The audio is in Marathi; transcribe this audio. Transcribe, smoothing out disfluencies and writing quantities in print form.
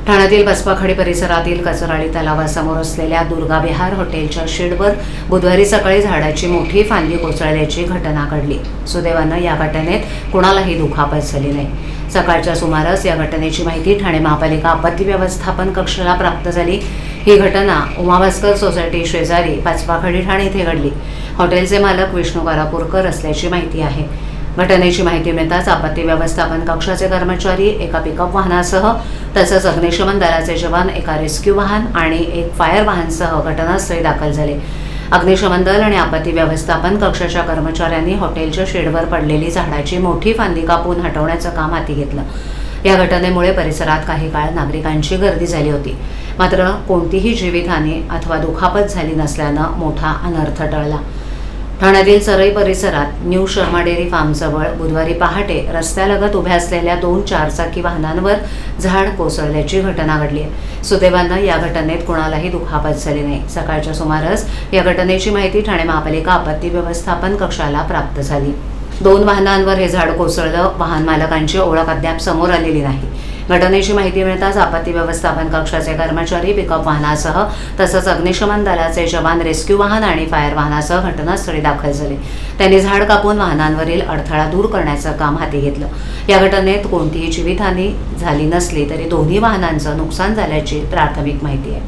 ठाण्यातील बसपाखडी परिसरातील कचराळी तलावासमोर असलेल्या दुर्गा विहार हॉटेलच्या शेडवर बुधवारी सकाळी झाडाची मोठी फांदी कोसळल्याची घटना घडली। सुदैवानं या घटनेत कुणालाही दुखापत झाली नाही। सकाळच्या सुमारास या घटनेची माहिती ठाणे महापालिका आपत्ती व्यवस्थापन कक्षाला प्राप्त झाली। ही घटना उमाभास्कर सोसायटी शेजारी बसपाखडी ठाणे येथे घडली। हॉटेलचे मालक विष्णू कारापूरकर असल्याची माहिती आहे। घटनेची माहिती मिळताच आपत्ती व्यवस्थापन कक्षाचे कर्मचारी एका पिकअप वाहनासह तसंच अग्निशमन दलाचे जवान एका रेस्क्यू वाहन आणि एक फायर वाहनसह घटनास्थळी दाखल झाले। अग्निशमन दल आणि आपत्ती व्यवस्थापन कक्षाच्या कर्मचाऱ्यांनी हॉटेलच्या शेडवर पडलेली झाडाची मोठी फांदी कापून हटवण्याचं काम हाती घेतलं। या घटनेमुळे परिसरात काही काळ नागरिकांची गर्दी झाली होती, मात्र कोणतीही जीवितहानी अथवा दुखापत झाली नसल्यानं मोठा अनर्थ टळला। ठाण्यातील सरई परिसरात न्यू शर्मा डेअरी फार्मजवळ बुधवारी पहाटे रस्त्यालगत उभ्या असलेल्या 2 चारचाकी वाहनांवर झाड कोसळल्याची घटना घडली आहे। सुदैवानं या घटनेत कुणालाही दुखापत झाली नाही। सकाळच्या सुमारास या घटनेची माहिती ठाणे महापालिका आपत्ती व्यवस्थापन कक्षाला प्राप्त झाली। 2 वाहनांवर हे झाड कोसळलं। वाहन मालकांची ओळख अद्याप समोर आलेली नाही। घटनेची माहिती मिळताच आपत्ती व्यवस्थापन कक्षाचे कर्मचारी पिकअप वाहनासह तसंच अग्निशमन दलाचे जवान रेस्क्यू वाहन आणि फायर वाहनासह घटनास्थळी दाखल झाले। त्यांनी झाड कापून वाहनांवरील अडथळा दूर करण्याचं काम हाती घेतलं। या घटनेत कोणतीही जीवितहानी झाली नसली तरी दोन्ही वाहनांचं नुकसान झाल्याची प्राथमिक माहिती आहे।